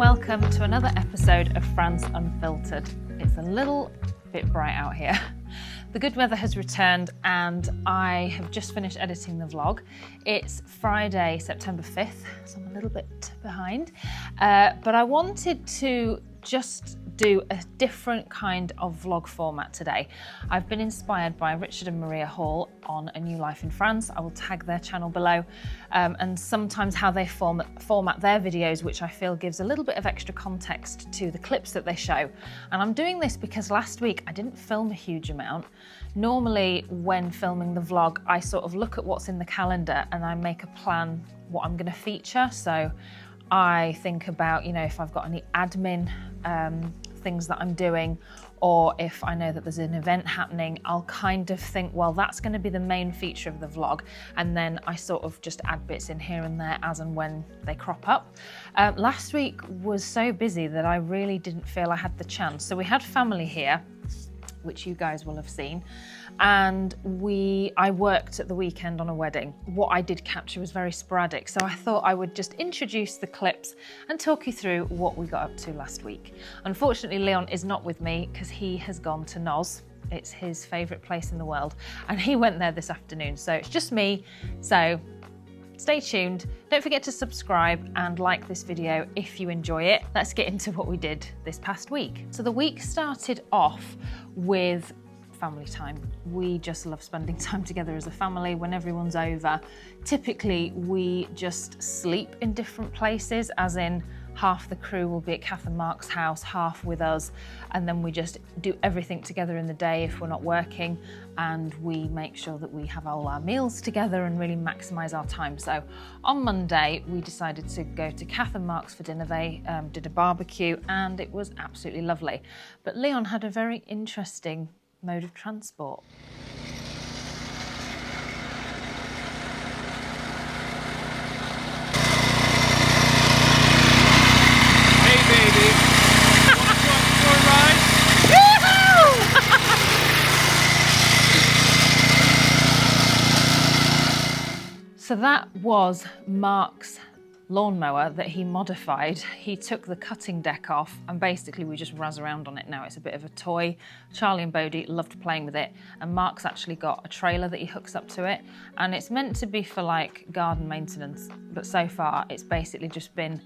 welcome to another episode of France Unfiltered. It's a little bit bright out here. The good weather has returned and I have just finished editing the vlog. It's Friday, September 5th, so I'm a little bit behind. But I wanted to just do a different kind of vlog format today. I've been inspired by Richard and Maria Hall on A New Life in France. I will tag their channel below, and sometimes how they format their videos, which I feel gives a little bit of extra context to the clips that they show. And I'm doing this because last week I didn't film a huge amount. Normally when filming the vlog, I sort of look at what's in the calendar and I make a plan what I'm going to feature. So I think about, if I've got any admin things that I'm doing, or if I know that there's an event happening, I'll kind of think, well, that's going to be the main feature of the vlog. And then I sort of just add bits in here and there as and when they crop up. Last week was so busy that I really didn't feel I had the chance. So we had family here, which you guys will have seen. And I worked at the weekend on a wedding. What I did capture was very sporadic, so I thought I would just introduce the clips and talk you through what we got up to last week. Unfortunately, Leon is not with me because he has gone to Noz. It's his favourite place in the world, and he went there this afternoon, so it's just me. So stay tuned. Don't forget to subscribe and like this video if you enjoy it. Let's get into what we did this past week. So the week started off with family time. We just love spending time together as a family when everyone's over. Typically, we just sleep in different places, as in half the crew will be at Kath and Mark's house, half with us, and then we just do everything together in the day if we're not working, and we make sure that we have all our meals together and really maximise our time. So on Monday, we decided to go to Kath and Mark's for dinner. They did a barbecue and it was absolutely lovely. But Leon had a very interesting mode of transport. So that was Mark's lawnmower that he modified. He took the cutting deck off and basically we just razz around on it now. It's a bit of a toy. Charlie and Bodhi loved playing with it, and Mark's actually got a trailer that he hooks up to it, and it's meant to be for like garden maintenance, but so far it's basically just been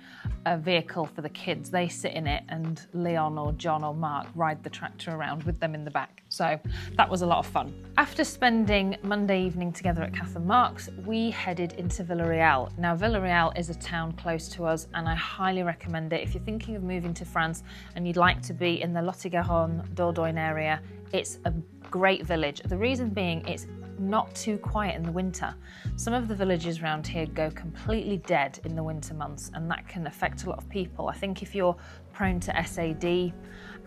a vehicle for the kids. They sit in it and Leon or John or Mark ride the tractor around with them in the back. So that was a lot of fun. After spending Monday evening together at Kath and Mark's, we headed into Villeréal. Now Villeréal is a town close to us and I highly recommend it. If you're thinking of moving to France and you'd like to be in the Lot-et-Garonne, Dordogne area, it's a great village. The reason being it's not too quiet in the winter. Some of the villages around here go completely dead in the winter months, and that can affect a lot of people. I think if you're prone to SAD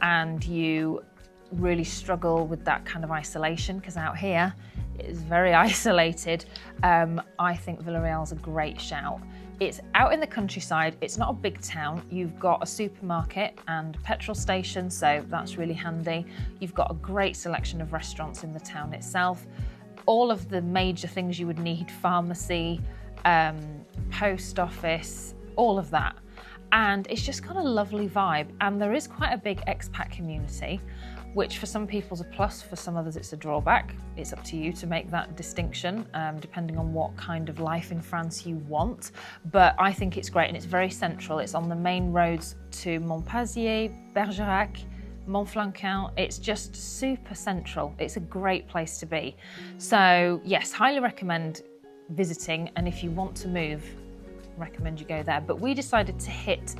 and you really struggle with that kind of isolation, because out here it is very isolated, I think Villeréal's a great shout. It's out in the countryside, it's not a big town. You've got a supermarket and petrol station, so that's really handy. You've got a great selection of restaurants in the town itself. All of the major things you would need, pharmacy, post office, all of that. And it's just got a lovely vibe. And there is quite a big expat community, which for some people's a plus, for some others it's a drawback. It's up to you to make that distinction, depending on what kind of life in France you want. But I think it's great and it's very central. It's on the main roads to Montpazier, Bergerac, Montflanquin. It's just super central. It's a great place to be. So yes, highly recommend visiting, and if you want to move, recommend you go there. But we decided to hit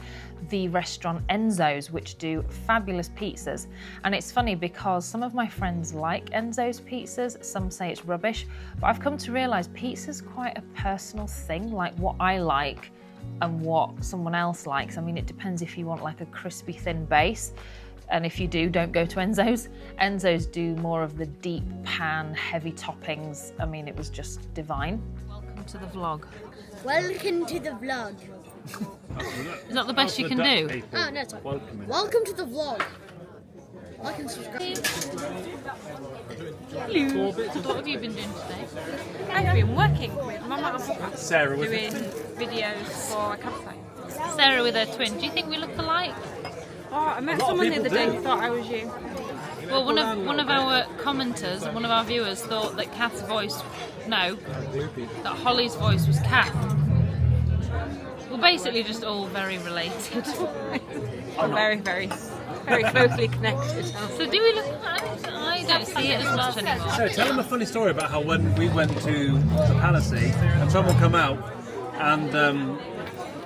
the restaurant Enzo's, which do fabulous pizzas. And it's funny because some of my friends like Enzo's pizzas, some say it's rubbish, but I've come to realize pizza's quite a personal thing, like what I like and what someone else likes. I mean, it depends if you want like a crispy thin base, and if you do, don't go to Enzo's. Enzo's do more of the deep pan, heavy toppings. I mean, it was just divine. Welcome to the vlog. Welcome to the vlog. Is that the best you can do? Oh, no, it's fine. Welcome to the vlog. Like and subscribe. Hello. What have you been doing today? I've been working with my mum, Sarah, doing videos for a campsite. Sarah with her twin. Do you think we look alike? Oh, I met someone the other day who thought I was you. Well, one of our commenters, one of our viewers, thought that Kath's voice, that Holly's voice was Kath. We're basically just all very related. Very, very, very closely connected. So do we look? I don't see it as much anymore. So tell them a funny story about how when we went to the Palace and someone come out and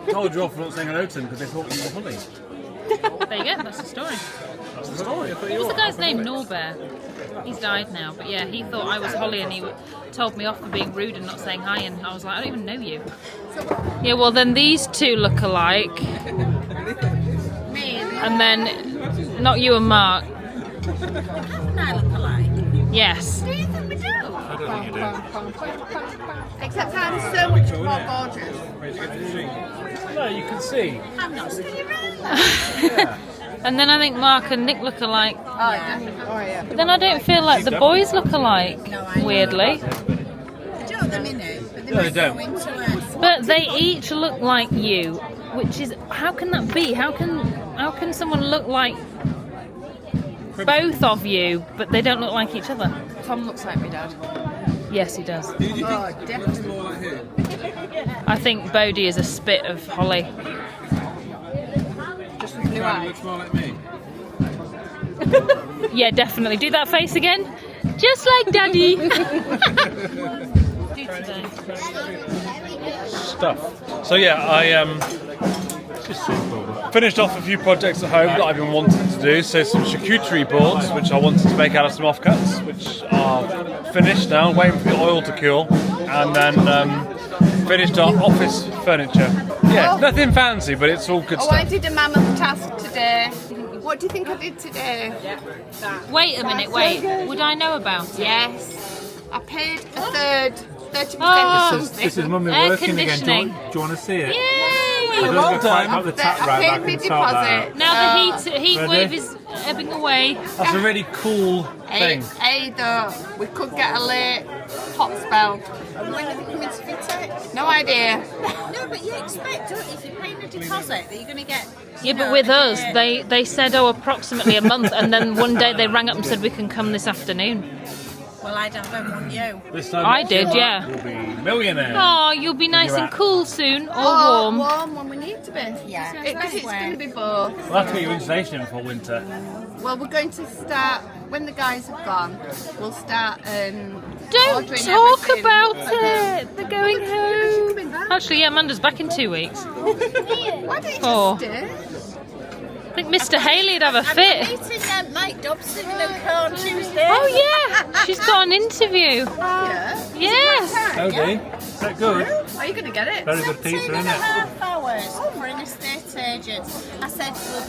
told you off for not saying hello to them because they thought you were Holly. There you go. That's the story. That's the story. What was the guy's name? Norbert. He's died now, but yeah, he thought I was Holly and he told me off for being rude and not saying hi, and I was like, I don't even know you. Yeah, well then these two look alike. And then, not you and Mark. And I look alike. Yes. Do you think we do? I don't think you do. Except I'm so much more gorgeous. No, you can see. I'm not seeing you really. Yeah. And then I think Mark and Nick look alike. Oh, definitely. Oh, yeah. But then I don't feel like the boys look alike, No, I know. weirdly. They do at the minute, but they No, they might don't. go into it. But they each look like you, which is, how can that be? How can someone look like both of you, but they don't look like each other? Tom looks like my dad. Yes, he does. Who do you Oh, think definitely. looks more like who? I think Bodhi is a spit of Holly. Just with blue Charlie eyes. looks more like me. Yeah, definitely. Do that face again. Just like Daddy. Do today. Stuff. So yeah, I finished off a few projects at home that I've been wanting to do. So some charcuterie boards, which I wanted to make out of some offcuts, which are finished now, waiting for the oil to cool, and then finished our office furniture. Yeah, nothing fancy, but it's all good Oh, I stuff. did a mammoth task today. What do you think I did today? Wait a minute, wait. Would I know about it? Yes. I paid a third, 30% Oh. of something. This is Mummy Air working again. conditioning. Do you want to see it? Yay! I don't Well get quite done. got the tap I right, paid but I my can sort that deposit. out. Now the heat Ready? wave is ebbing away. That's a really cool thing. Either we could get a late hot spell. When are they coming to fit it? No idea. No, but you expect, don't you, if you're paying a deposit, that you're going to get... Yeah, but with us, they said, oh, approximately a month, and then one day they rang up and said, we can come this afternoon. Well, I'd have them on you. This time I did, yeah. We'll be millionaires. Oh, you'll be nice and cool soon, or warm. Warm when we need to be. Yeah. Because it's going to be both. We'll have to get you insulation in for winter. Well, we're going to start, when the guys have gone, we'll start Don't ordering talk everything. about it. They're going She's coming home. back. Actually, yeah, Amanda's back in 2 weeks. Why don't you Oh. just stay? I think Mr. Haley'd have a fit. I'm meeting Mike Dobson in Luca on Tuesday. Oh, yeah. She's got an interview. Yeah. Yes. Okay. Is that good? Are you going to get it? Very good pizza, isn't it? 2.5 hours for an estate agent. I said we'll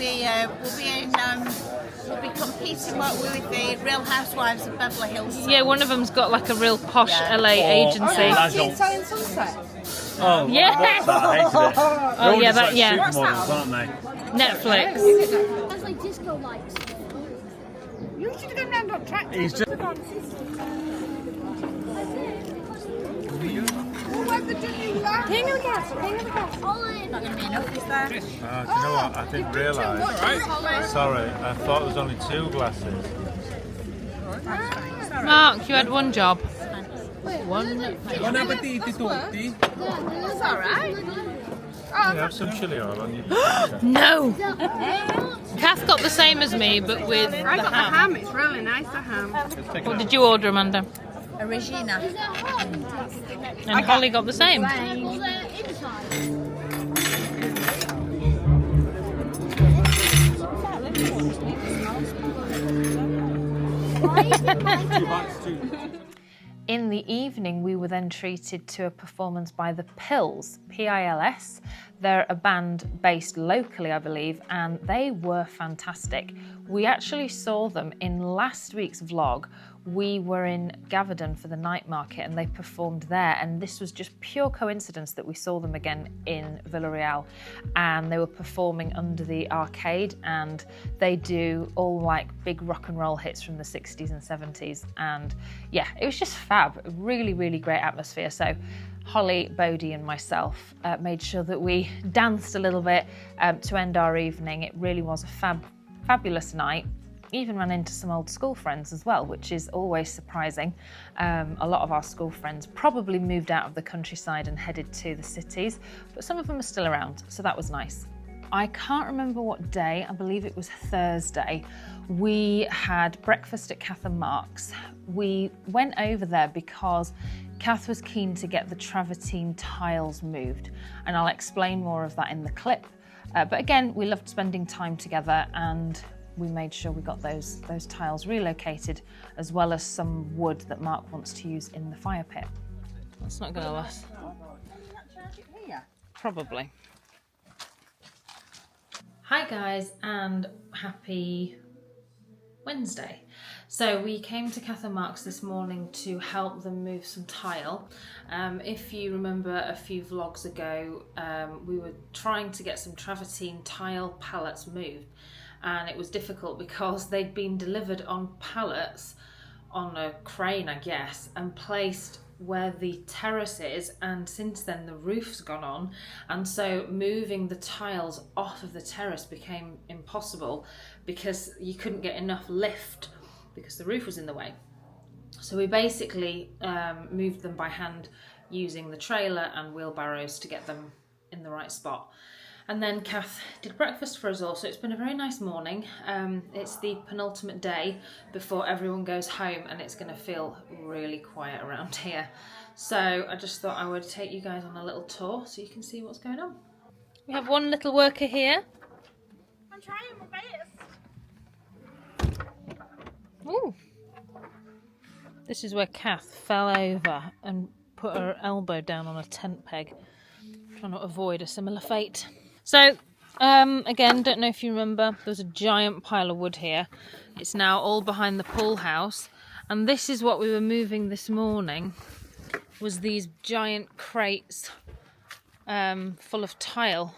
be competing with the Real Housewives of Beverly Hills. Yeah, one of them's got like a real posh Yeah. LA agency. Italian sunset. Oh, Yes. I watched that. I hated it. They're all yeah, just that- like yeah. supermodels, aren't they? Netflix. That's like disco lights. You should have gone round on track. He's just... King of the castle, king of the castle. Not going to be enough, is there? Do you know what? I didn't realise. Sorry, I thought there was only 2 glasses. Mark, you had one job. Buon appetito tutti. That's all right. You have some chili oil on your pizza. No. Kath got the same as me, but with the I got the ham. ham. It's really nice, the ham. What did you order, Amanda? A Regina. And Holly got the same. Well, they're inside. In the evening, we were then treated to a performance by the Pills, P-I-L-S. They're a band based locally, I believe, and they were fantastic. We actually saw them in last week's vlog we were in Gaverdon for the night market and they performed there, and this was just pure coincidence that we saw them again in Villeréal, and they were performing under the arcade, and they do all like big rock and roll hits from the 60s and 70s, and yeah, it was just fab. Really, really great atmosphere. So Holly, Bodie and myself made sure that we danced a little bit to end our evening. It really was a fabulous night. Even ran into some old school friends as well, which is always surprising. A lot of our school friends probably moved out of the countryside and headed to the cities, but some of them are still around, so that was nice. I can't remember what day, I believe it was Thursday, we had breakfast at Kath and Mark's. We went over there because Kath was keen to get the travertine tiles moved, and I'll explain more of that in the clip. But again, we loved spending time together, and we made sure we got those tiles relocated, as well as some wood that Mark wants to use in the fire pit. That's not going to last. Probably. Hi guys, and happy Wednesday. So we came to Kath and Mark's this morning to help them move some tile. If you remember a few vlogs ago, we were trying to get some travertine tile pallets moved, and it was difficult because they'd been delivered on pallets on a crane, I guess, and placed where the terrace is, and since then the roof's gone on, and so moving the tiles off of the terrace became impossible because you couldn't get enough lift because the roof was in the way. So we basically moved them by hand using the trailer and wheelbarrows to get them in the right spot. And then Kath did breakfast for us all, so it's been a very nice morning. It's the penultimate day before everyone goes home, and it's going to feel really quiet around here. So I just thought I would take you guys on a little tour so you can see what's going on. We have one little worker here. I'm trying my best. Ooh. This is where Kath fell over and put her elbow down on a tent peg, trying to avoid a similar fate. So, again, don't know if you remember, there's a giant pile of wood here. It's now all behind the pool house. And this is what we were moving this morning, was these giant crates full of tile.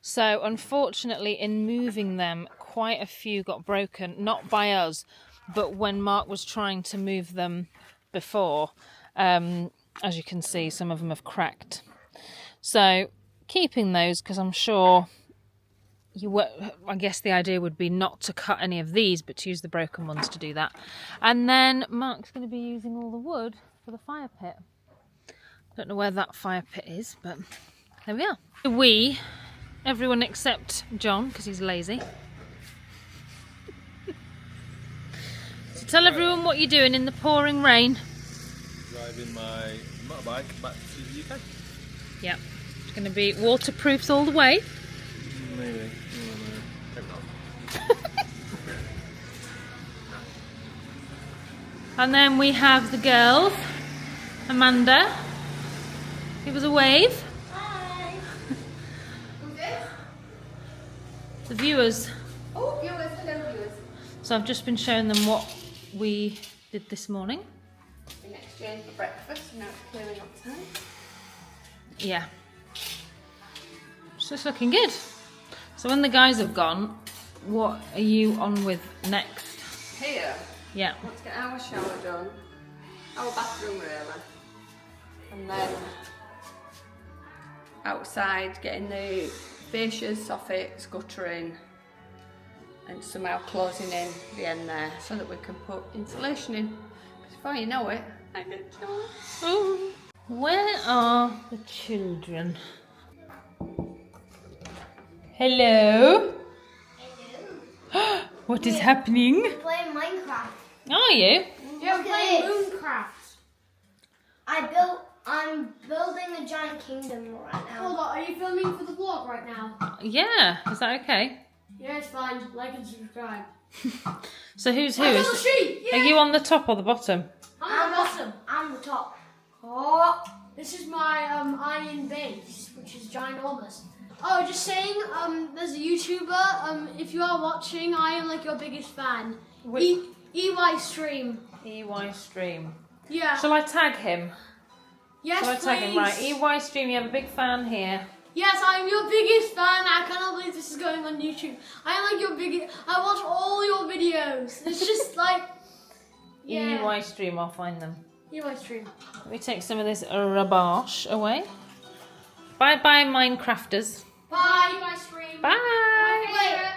So, unfortunately, in moving them, quite a few got broken, not by us, but when Mark was trying to move them before. As you can see, some of them have cracked. So, keeping those, because I'm sure I guess the idea would be not to cut any of these, but to use the broken ones to do that. And then Mark's going to be using all the wood for the fire pit. Don't know where that fire pit is, but there we are. Everyone except John, because he's lazy. So tell everyone what you're doing in the pouring rain. Driving my motorbike back to the UK. Yep. Going to be waterproofs all the way. Maybe. And then we have the girls. Amanda, give us a wave. Hi. Who's this? The viewers. Oh, viewers, hello viewers. So I've just been showing them what we did this morning. In exchange for breakfast, now it's clearing up time. Yeah. So it's looking good. So when the guys have gone, what are you on with next? Here, Yeah. let's get our shower done, our bathroom really, and then outside getting the fascias, soffits, guttering, and somehow closing in the end there so that we can put insulation in. Because before you know it, I get joy. Oh. Where are the children? Hello. Hello. What is happening? We're playing Minecraft. Are you? We're playing Mooncraft. I'm building a giant kingdom right now. Hold on, are you filming for the vlog right now? Yeah. Is that okay? Yeah, it's fine. Like and subscribe. So who's who? I'm on the Is, street! are you on the top or the bottom? I'm the bottom. I'm the top. Oh, this is my iron base, which is ginormous. Oh, just saying, there's a YouTuber, if you are watching, I am like your biggest fan. Wait. EY stream. EY stream. Yeah. Shall I tag him? Yes, Shall I tag him? Right, please. EY stream, you have a big fan here. Yes, I'm your biggest fan. I cannot believe this is going on YouTube. I am like your biggest. I watch all your videos. It's just like. Yeah. EY stream, I'll find them. EY stream. Let me take some of this rubbish away. Bye bye, Minecrafters. Bye, EY stream. Bye.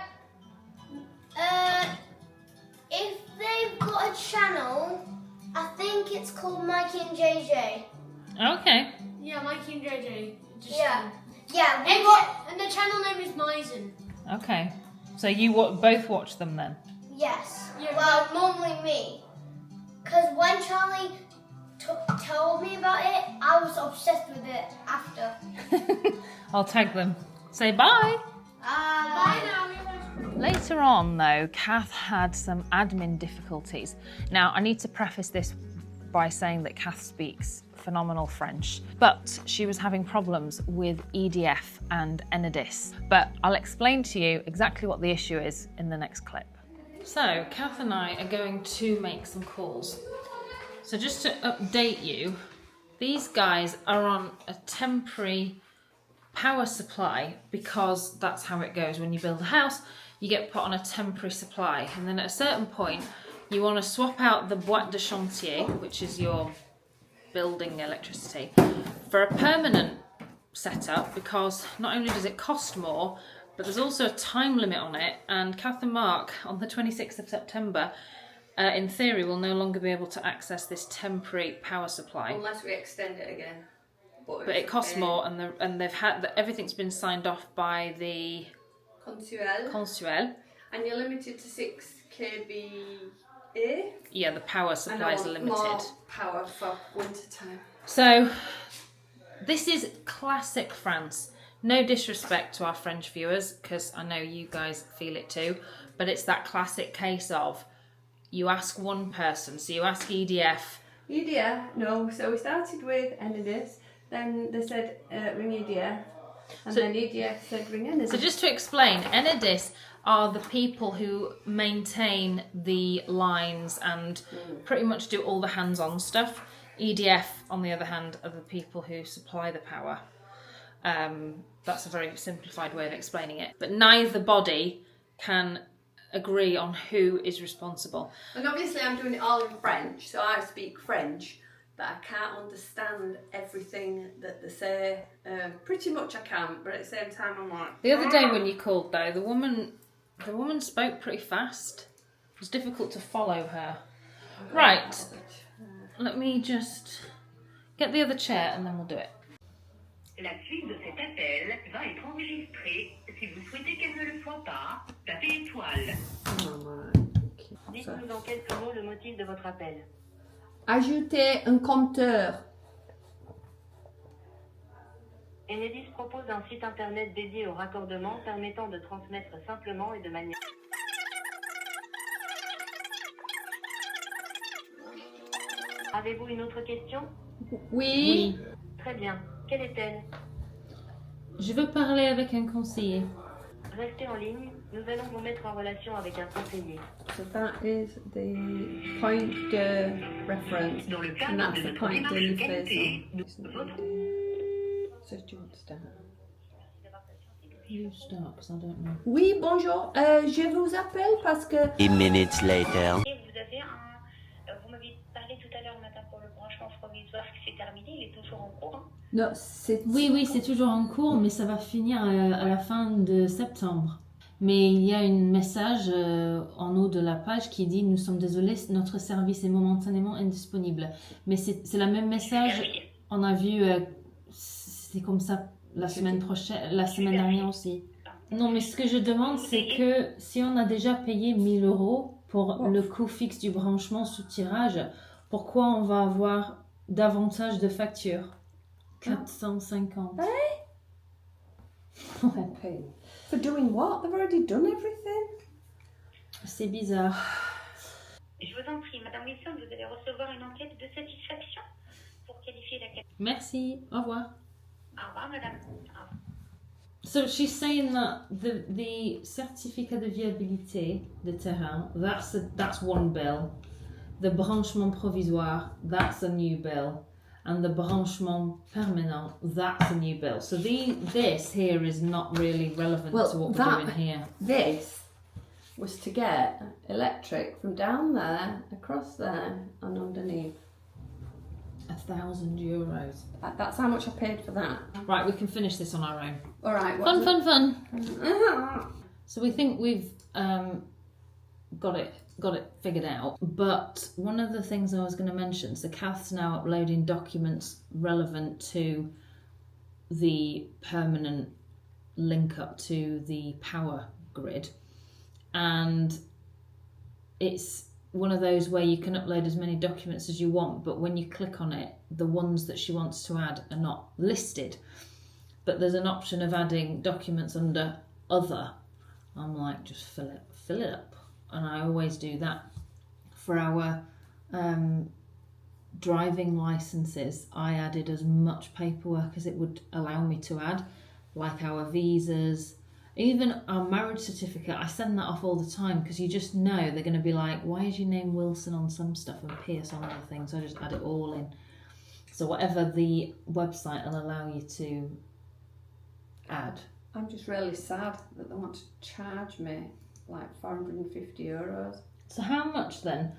If they've got a channel, I think it's called Mikey and JJ. Okay. Yeah, Mikey and JJ. Just Yeah, and the channel name is Misen. Okay. So you both watch them then? yes. Yeah. Well, normally me. Because when Charlie told me about it, I was obsessed with it after. I'll tag them. Say bye. Bye now. Later on, though, Kath had some admin difficulties. Now, I need to preface this by saying that Kath speaks phenomenal French, but she was having problems with EDF and Enedis. But I'll explain to you exactly what the issue is in the next clip. So, Kath and I are going to make some calls. So just to update you, these guys are on a temporary power supply because that's how it goes. When you build a house, you get put on a temporary supply, and then at a certain point, you want to swap out the boîte de chantier, which is your building electricity, for a permanent setup, because not only does it cost more, but there's also a time limit on it, and Kath and Mark, on the 26th of September, in theory, will no longer be able to access this temporary power supply. Unless we extend it again. But it costs more, and they've had everything's been signed off by the Consuel. And you're limited to 6 kVA. Yeah, the power supplies are limited. More power for winter time. So this is classic France. No disrespect to our French viewers, because I know you guys feel it too, but it's that classic case of you ask one person, so you ask EDF. EDF, no. So we started with Enedis, then they said ring EDF, and then EDF said ring Enedis. So just to explain, Enedis are the people who maintain the lines and pretty much do all the hands-on stuff. EDF, on the other hand, are the people who supply the power. That's a very simplified way of explaining it. But neither body can agree on who is responsible. And obviously I'm doing it all in French, so I speak French, but I can't understand everything that they say. Pretty much I can, but at the same time I'm like... The other day when you called, though, the woman spoke pretty fast. It was difficult to follow her. Right, let me just get the other chair and then we'll do it. La suite de cet appel va être enregistrée. Si vous souhaitez qu'elle ne le soit pas, tapez étoile. Dites-nous en quelques mots le motif de votre appel. Ajouter un compteur. Enedis propose un site internet dédié au raccordement permettant de transmettre simplement et de manière... Avez-vous une autre question? Oui. Très bien. Quelle est-elle? Je veux parler avec un conseiller. Restez en ligne. Nous allons vous mettre en relation avec un conseiller. So that is the point de reference, Dans le and cadre that's de the notre point de démarche qualité, liaison. votre... So do you want to start? You start, because I don't know. Oui, bonjour. Je vous appelle parce que... 10 minutes later. Et vous avez vous m'aviez parlé tout à l'heure matin pour le branchement provisoire que c'est terminé, il est toujours en cours. Hein? Non, c'est... Oui, c'est toujours en cours, mais ça va finir à la fin de septembre. Mais il y a un message en haut de la page qui dit « Nous sommes désolés, notre service est momentanément indisponible ». Mais c'est le même message, on a vu, c'est comme ça la semaine dernière aussi. Non, mais ce que je demande, c'est que si on a déjà payé 1 000 € pour le coût fixe du branchement sous tirage, pourquoi on va avoir davantage de factures? 450. Okay. For doing what? They've already done everything. C'est bizarre. Je vous en prie, Madame Wilson, vous allez recevoir une enquête de satisfaction pour qualifier la qualité. Merci, au revoir. Au revoir, Madame. Au revoir. So she's saying that the certificat de viabilité de terrain, that's one bill. The branchement provisoire, that's a new bill. And the branchement permanent, that's a new bill. So this here is not really relevant to what we're doing here. This was to get electric from down there, across there, and underneath. €1,000. That's how much I paid for that. Right, we can finish this on our own. All right. Fun. So we think we've got it figured out. But one of the things I was going to mention, so Kath's now uploading documents relevant to the permanent link up to the power grid. And it's one of those where you can upload as many documents as you want, but when you click on it, the ones that she wants to add are not listed. But there's an option of adding documents under other. I'm like, just fill it up. And I always do that. For our driving licenses, I added as much paperwork as it would allow me to add, like our visas, even our marriage certificate. I send that off all the time because you just know they're going to be like, why is your name Wilson on some stuff and Pierce on other things? So I just add it all in. So whatever the website will allow you to add. I'm just really sad that they want to charge me like €450. So how much then,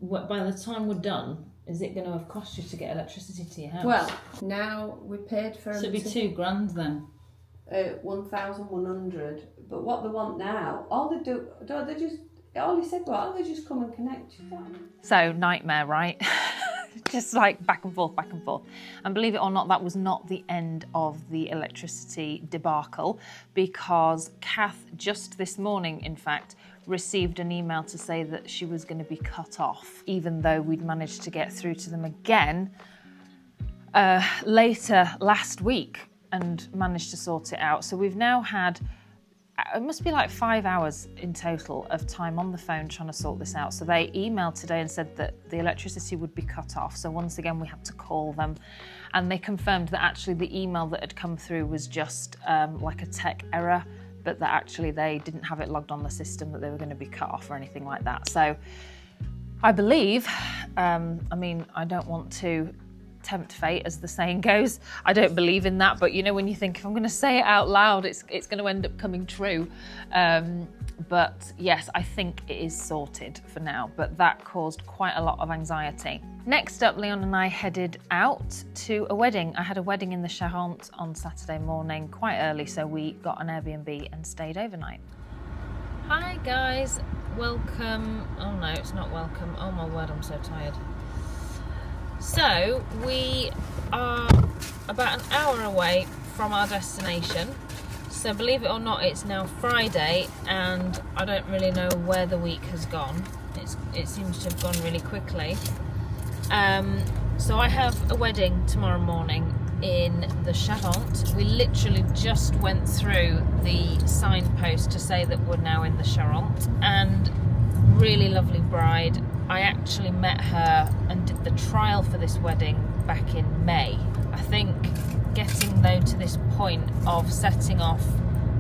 by the time we're done, is it going to have cost you to get electricity to your house? Well, now we paid for... So it'd be £2,000 then. 1,100. But what they want now, all he said was, they just come and connect you. So, nightmare, right? Just like back and forth. And believe it or not, that was not the end of the electricity debacle, because Kath just this morning, in fact, received an email to say that she was going to be cut off, even though we'd managed to get through to them again later last week and managed to sort it out. So we've now had, it must be like 5 hours in total of time on the phone trying to sort this out. So they emailed today and said that the electricity would be cut off. So once again, we had to call them, and they confirmed that actually the email that had come through was just like a tech error, but that actually they didn't have it logged on the system that they were going to be cut off or anything like that. So I believe, I mean, I don't want to tempt fate, as the saying goes. I don't believe in that, but you know, when you think, if I'm going to say it out loud, it's going to end up coming true. But yes, I think it is sorted for now, but that caused quite a lot of anxiety. Next up, Leon and I headed out to a wedding. I had a wedding in the Charente on Saturday morning, quite early, so we got an Airbnb and stayed overnight. Hi guys, welcome. Oh no, it's not welcome. Oh my word, I'm so tired. So we are about an hour away from our destination. So believe it or not, it's now Friday and I don't really know where the week has gone. It seems to have gone really quickly. So I have a wedding tomorrow morning in the Charente. We literally just went through the signpost to say that we're now in the Charente, and really lovely bride. I actually met her and did the trial for this wedding back in May. I think getting though to this point of setting off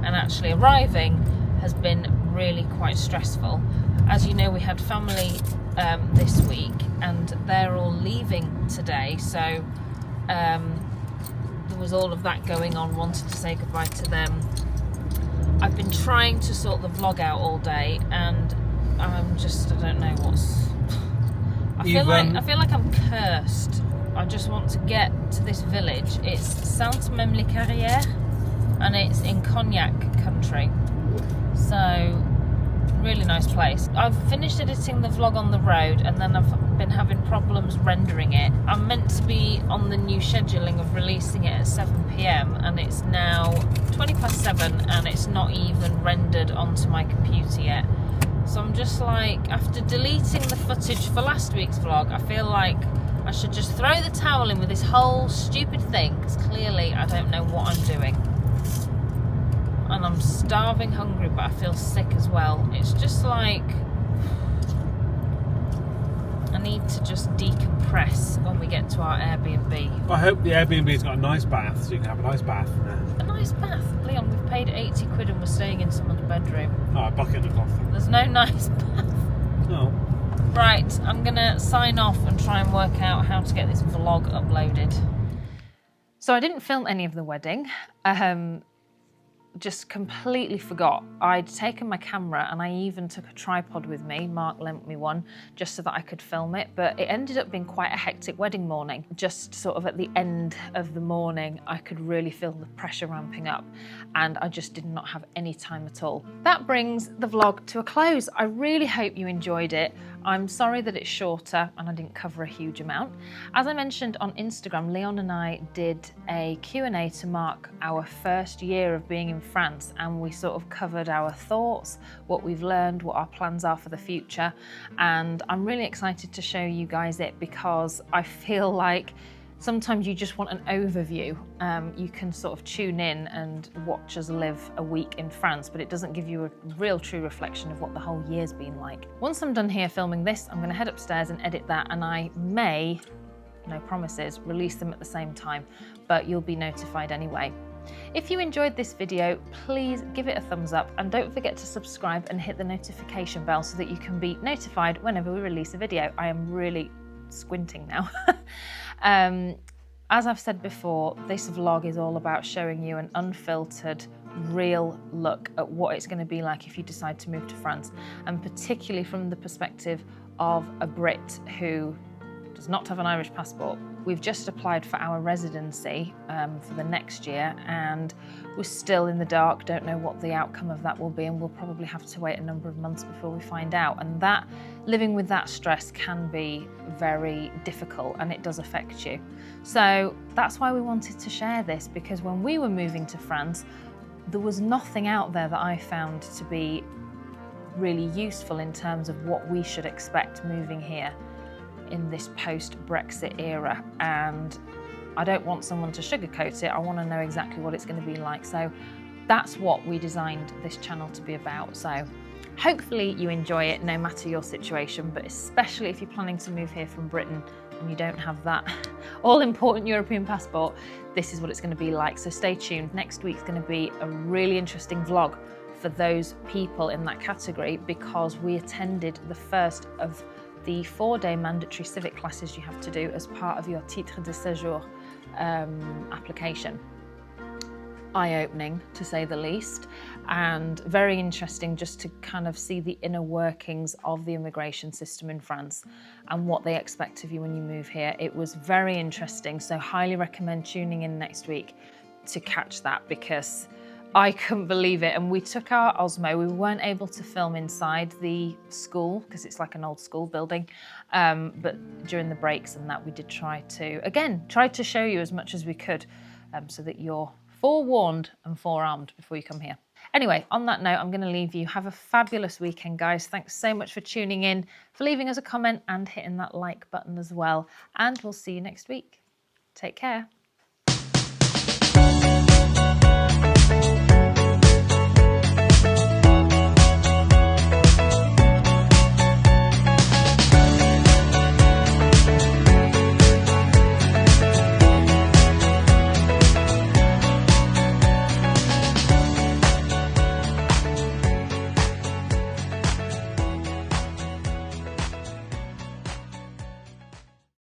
and actually arriving has been really quite stressful. As you know, we had family this week and they're all leaving today, so there was all of that going on, wanted to say goodbye to them. I've been trying to sort the vlog out all day and I don't know what's... I feel like I'm cursed. I just want to get to this village. It's Sainte-Meme-les-Carrières and it's in Cognac country. So, really nice place. I've finished editing the vlog on the road and then I've been having problems rendering it. I'm meant to be on the new scheduling of releasing it at 7 PM and it's now 7:20 and it's not even rendered onto my computer yet. So I'm just like, after deleting the footage for last week's vlog, I feel like I should just throw the towel in with this whole stupid thing, because clearly I don't know what I'm doing. And I'm starving hungry, but I feel sick as well. It's just like, I need to just decompress when we get to our Airbnb. I hope the Airbnb's got a nice bath, so you can have a nice bath in there. A nice bath? Leon, we've paid 80 quid and we're staying in someone's bedroom. Oh, a bucket and a cloth. There's no nice bath. No. Right, I'm gonna sign off and try and work out how to get this vlog uploaded. So I didn't film any of the wedding. Just completely forgot. I'd taken my camera and I even took a tripod with me. Mark lent me one just so that I could film it, but it ended up being quite a hectic wedding morning. Just sort of at the end of the morning, I could really feel the pressure ramping up and I just did not have any time at all. That brings the vlog to a close. I really hope you enjoyed it. I'm sorry that it's shorter and I didn't cover a huge amount. As I mentioned on Instagram, Leon and I did a Q&A to mark our first year of being in France, and we sort of covered our thoughts, what we've learned, what our plans are for the future, and I'm really excited to show you guys it because I feel like sometimes you just want an overview. You can sort of tune in and watch us live a week in France, but it doesn't give you a real true reflection of what the whole year's been like. Once I'm done here filming this, I'm gonna head upstairs and edit that, and I may, no promises, release them at the same time, but you'll be notified anyway. If you enjoyed this video, please give it a thumbs up and don't forget to subscribe and hit the notification bell so that you can be notified whenever we release a video. I am really squinting now. As I've said before, this vlog is all about showing you an unfiltered, real look at what it's going to be like if you decide to move to France, and particularly from the perspective of a Brit who does not have an Irish passport. We've just applied for our residency for the next year and we're still in the dark, don't know what the outcome of that will be, and we'll probably have to wait a number of months before we find out. And that, living with that stress can be very difficult and it does affect you. So that's why we wanted to share this, because when we were moving to France, there was nothing out there that I found to be really useful in terms of what we should expect moving here in this post-Brexit era, and I don't want someone to sugarcoat it. I want to know exactly what it's going to be like. So that's what we designed this channel to be about. So hopefully you enjoy it no matter your situation, but especially if you're planning to move here from Britain and you don't have that all-important European passport, this is what it's going to be like. So stay tuned. Next week's going to be a really interesting vlog for those people in that category, because we attended the first of the 4-day mandatory civic classes you have to do as part of your titre de séjour application. Eye-opening, to say the least, and very interesting just to kind of see the inner workings of the immigration system in France and what they expect of you when you move here. It was very interesting, so highly recommend tuning in next week to catch that, because I couldn't believe it. And we took our Osmo. We weren't able to film inside the school because it's like an old school building. But during the breaks and that, we did try to show you as much as we could so that you're forewarned and forearmed before you come here. Anyway, on that note, I'm going to leave you. Have a fabulous weekend, guys. Thanks so much for tuning in, for leaving us a comment and hitting that like button as well. And we'll see you next week. Take care.